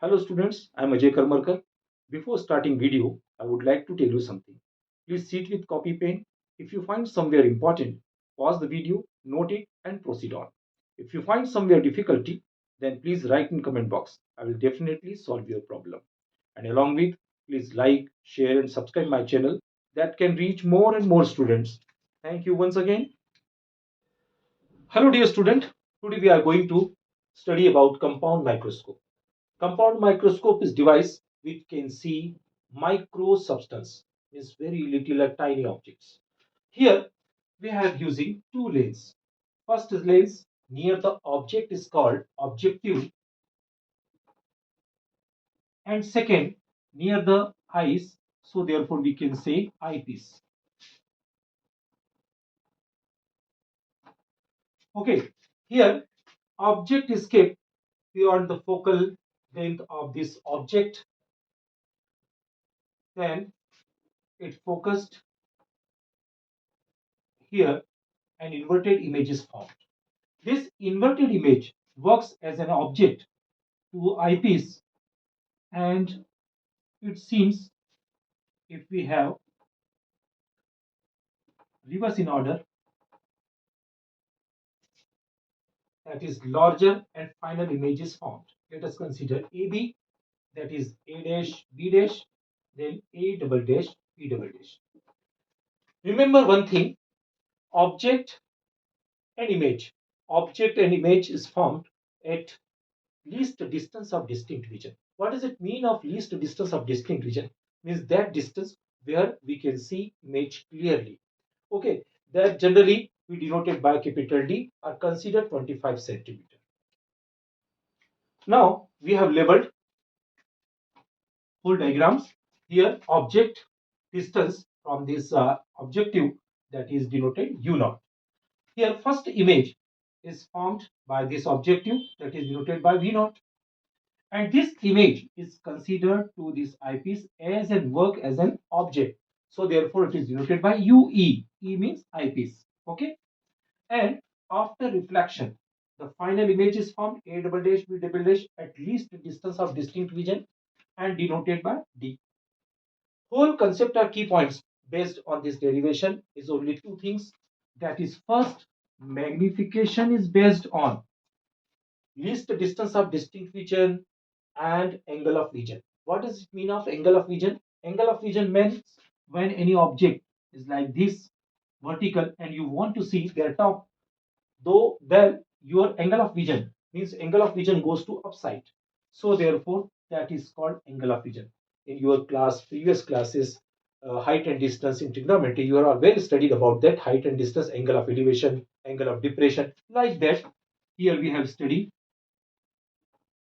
Hello students, I am Ajay Karmarkar. Before starting video, I would like to tell you something. Please sit with copy pen. If you find somewhere important, pause the video, note it and proceed on. If you find somewhere difficulty, then please write in comment box. I will definitely solve your problem. And along with, please like, share and subscribe my channel that can reach more and more students. Thank you once again. Hello dear student. Today we are going to study about compound microscope. Compound microscope is device which can see micro substance, means very little tiny objects. Here we have using two lens. First is lens near the object is called objective, and second near the eyes, so therefore we can say eyepiece. Okay, here object is kept beyond the focal length of this object, then it focused here, an inverted image is formed. This inverted image works as an object to eyepiece, and it seems if we have reverse in order, that is larger and final image is formed. Let us consider AB, that is A dash B dash, then A double dash B double dash. Remember one thing, object and image. Object and image is formed at least distance of distinct vision. What does it mean of least distance of distinct vision? Means that distance where we can see image clearly. Okay, that generally we denoted by capital D are considered 25 centimeter. Now we have labeled full diagrams. Here object distance from this objective, that is denoted U naught. Here first image is formed by this objective, that is denoted by V naught. And this image is considered to this eyepiece as and work as an object. So therefore it is denoted by UE. E means eyepiece. Okay. And after reflection, the final image is formed A double dash B double dash at least distance of distinct vision and denoted by D. Whole concept or key points based on this derivation is only two things. That is, first, magnification is based on least distance of distinct vision and angle of vision. What does it mean of angle of vision? Angle of vision means when any object is like this vertical and you want to see their top, though then your angle of vision means angle of vision goes to upside. So therefore that is called angle of vision. In your previous classes, height and distance in trigonometry, you are all well studied about that height and distance, angle of elevation, angle of depression, like that. Here we have studied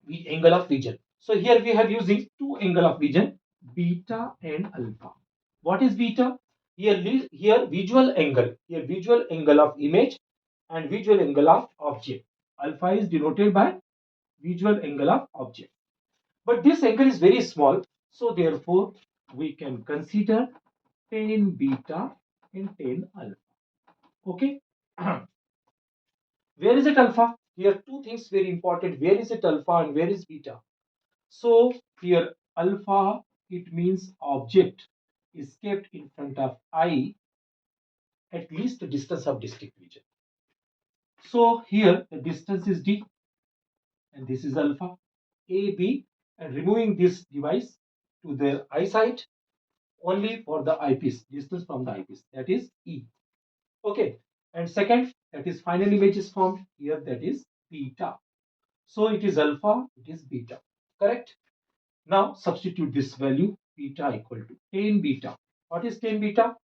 the angle of vision. So here we have using two angle of vision, beta and alpha. What is beta? Here visual angle. Here visual angle of image and visual angle of object. Alpha is denoted by visual angle of object. But this angle is very small, so therefore we can consider tan beta and tan alpha. Okay. Where is it alpha? Here two things very important. Where is it alpha and where is beta? So here alpha, it means object is kept in front of eye at least the distance of distinct vision. So here the distance is D and this is alpha AB, and removing this device to the eyesight only for the eyepiece, distance from the eyepiece, that is E. Okay, and second, that is final image is formed here, that is beta. So it is alpha, it is beta, correct? Now substitute this value beta equal to tan beta. What is tan beta?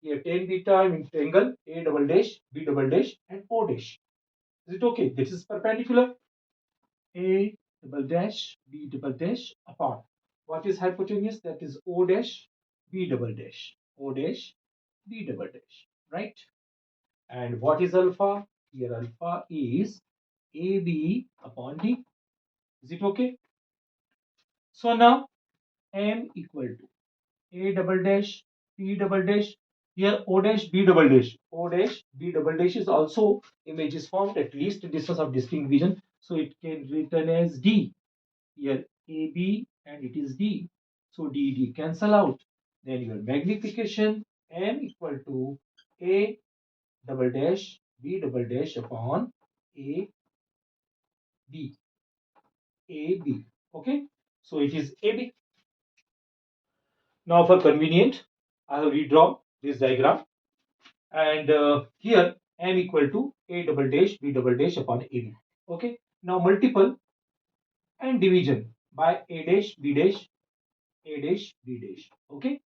Here tan beta means angle A double dash, B double dash and O dash. Is it okay? This is perpendicular. A double dash, B double dash upon. What is hypotenuse? That is O dash, B double dash, O dash, B double dash, right? And what is alpha? Here alpha is AB upon D. Is it okay? So now M equal to A double dash, B double dash. Here O dash, B double dash. O dash, B double dash is also image is formed at least distance of distinct vision. So it can written as D. Here AB and it is D. So D cancel out. Then your magnification M equal to A double dash B double dash upon A B. AB. Okay. So it is AB. Now for convenient, I have redrawn this diagram and here M equal to A double dash B double dash upon AB. Okay. Now multiple and division by A dash B dash A dash B dash. Okay.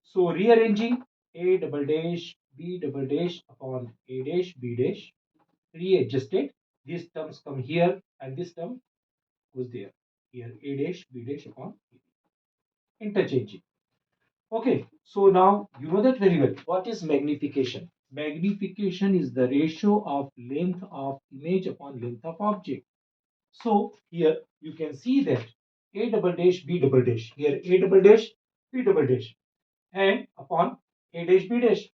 So rearranging A double dash B double dash upon A dash B dash readjusted. These terms come here and this term goes there. Here A dash B dash upon A. Interchanging. Okay, so now you know that very well. What is magnification? Magnification is the ratio of length of image upon length of object. So here you can see that A double dash B double dash. Here A double dash B double dash and upon A dash B dash.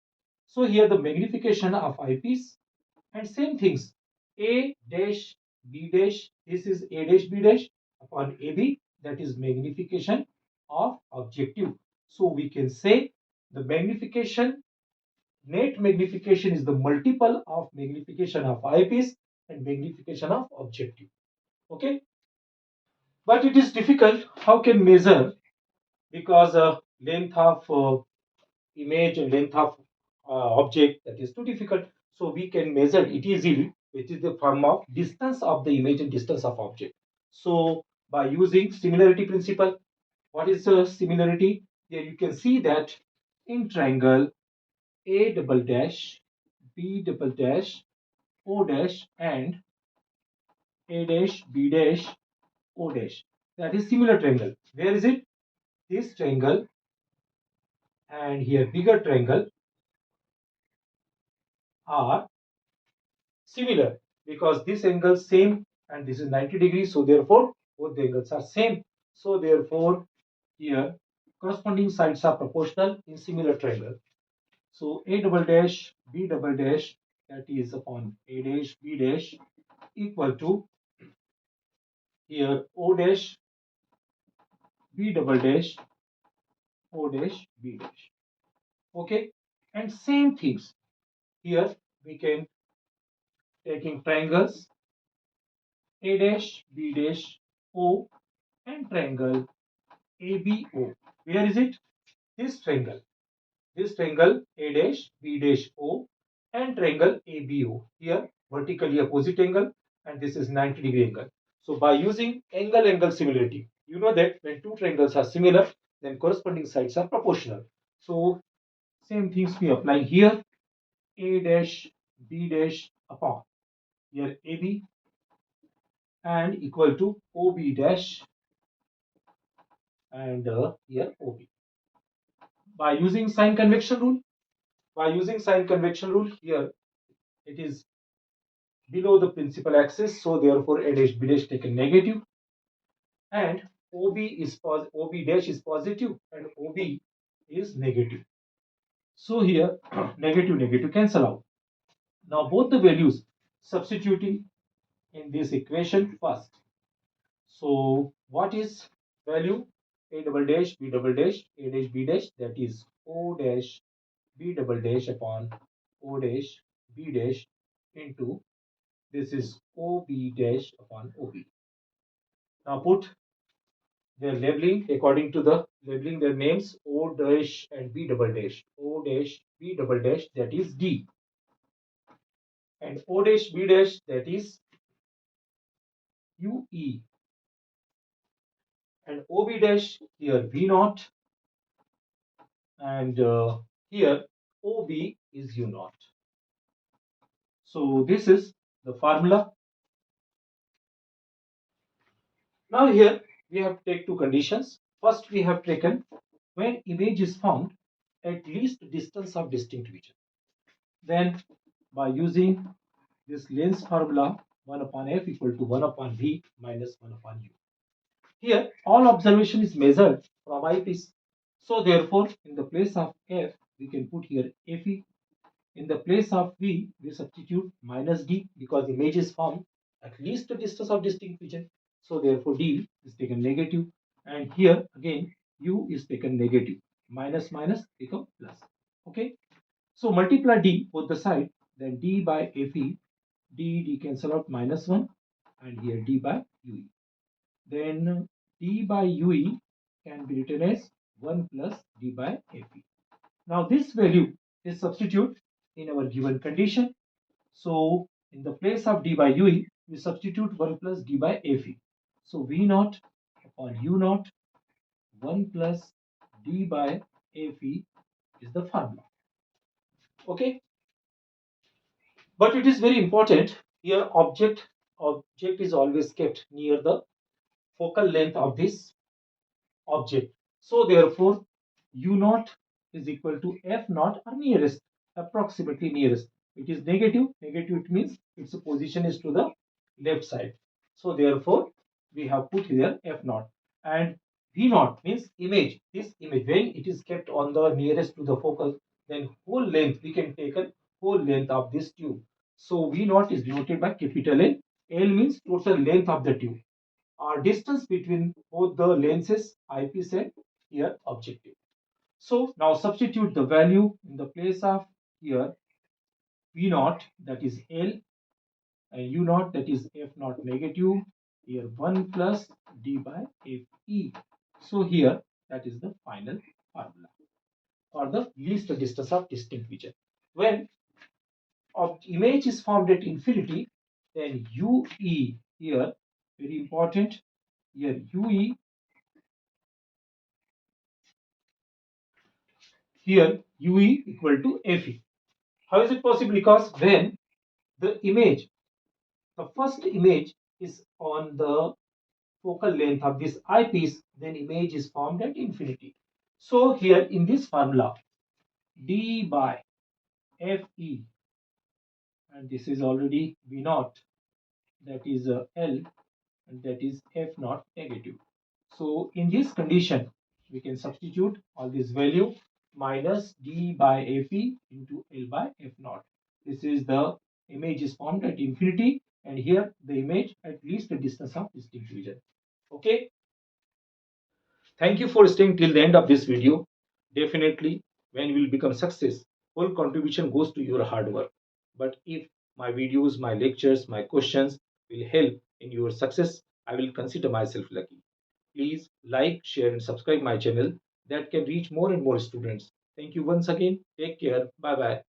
So here the magnification of eyepiece and same things A dash B dash. This is A dash B dash upon AB. That is magnification of objective. So we can say the magnification, net magnification is the multiple of magnification of eyepiece and magnification of objective. Okay, but it is difficult. How can measure? Because length of image and length of object, that is too difficult. So we can measure it easily. It is the form of distance of the image and distance of object. So by using similarity principle, what is the similarity? Here you can see that in triangle A double dash B double dash O dash and A dash B dash O dash. That is similar triangle. Where is it? This triangle and here bigger triangle are similar because this angle same and this is 90 degrees, so therefore both the angles are same. So therefore here corresponding sides are proportional in similar triangle. So A double dash B double dash, that is upon A dash B dash equal to here O dash B double dash O dash B dash. Okay, and same things here we can taking triangles A dash B dash O and triangle ABO. Where is it? This triangle. This triangle A dash B dash O and triangle ABO. Here vertically opposite angle and this is 90-degree angle. So by using angle similarity, you know that when two triangles are similar, then corresponding sides are proportional. So same things we apply here. A dash B dash upon here AB and equal to OB dash and here OB. By using sign convection rule, here it is below the principal axis, so therefore A dash B dash taken negative and OB dash is positive and OB is negative. So here negative cancel out. Now both the values substituting in this equation first. So what is value? A double dash B double dash A dash B dash, that is O dash B double dash upon O dash B dash into this is OB dash upon OB. Now put their labeling according to the labeling their names O dash and B double dash. O dash B double dash, that is D, and O dash B dash, that is UE, and OB dash here V naught and here OB is U naught. So this is the formula. Now here we have to take two conditions. First we have taken when image is found at least distance of distinct region. Then by using this lens formula 1 upon f equal to 1 upon v minus 1 upon u. Here all observation is measured from eyepiece. So therefore in the place of f we can put here fe. In the place of v we substitute minus d because image is formed at least a distance of distinct region. So therefore D is taken negative, and here again U is taken negative. Minus minus become plus. Okay. So multiply D both the side, then D by Fe, D cancel out -1, and here D by UE. Then D by UE can be written as 1 plus D by Fe. Now this value is substitute in our given condition. So in the place of D by UE, we substitute 1 plus D by Fe. So V naught upon U naught 1 plus D by Fe is the formula. Okay. But it is very important here object is always kept near the focal length of this object. So therefore, u naught is equal to f naught or nearest, approximately nearest. It is negative. Negative it means its position is to the left side. So therefore, we have put here f naught, and v naught means image. This image when it is kept on the nearest to the focus, then whole length we can take a whole length of this tube. So v naught is denoted by capital L. L means total length of the tube, distance between both the lenses eyepiece and here objective. So now substitute the value in the place of here V naught, that is L, and U naught, that is F naught negative, here 1 plus D by Fe. So here that is the final formula or the least distance of distinct vision. When image is formed at infinity, then UE here, very important, here UE, here UE equal to Fe. How is it possible? Because when the image, the first image is on the focal length of this eyepiece, then image is formed at infinity. So here in this formula, D by Fe, and this is already V naught, that is L, and that is F naught negative. So in this condition, we can substitute all this value minus D by Fe into L by F naught. This is the image is formed at infinity, and here the image at least the distance of distinct vision. Okay. Thank you for staying till the end of this video. Definitely, when you will become success, whole contribution goes to your hard work. But if my videos, my lectures, my questions will help in your success, I will consider myself lucky. Please like, share, and subscribe my channel that can reach more and more students. Thank you once again. Take care. Bye bye.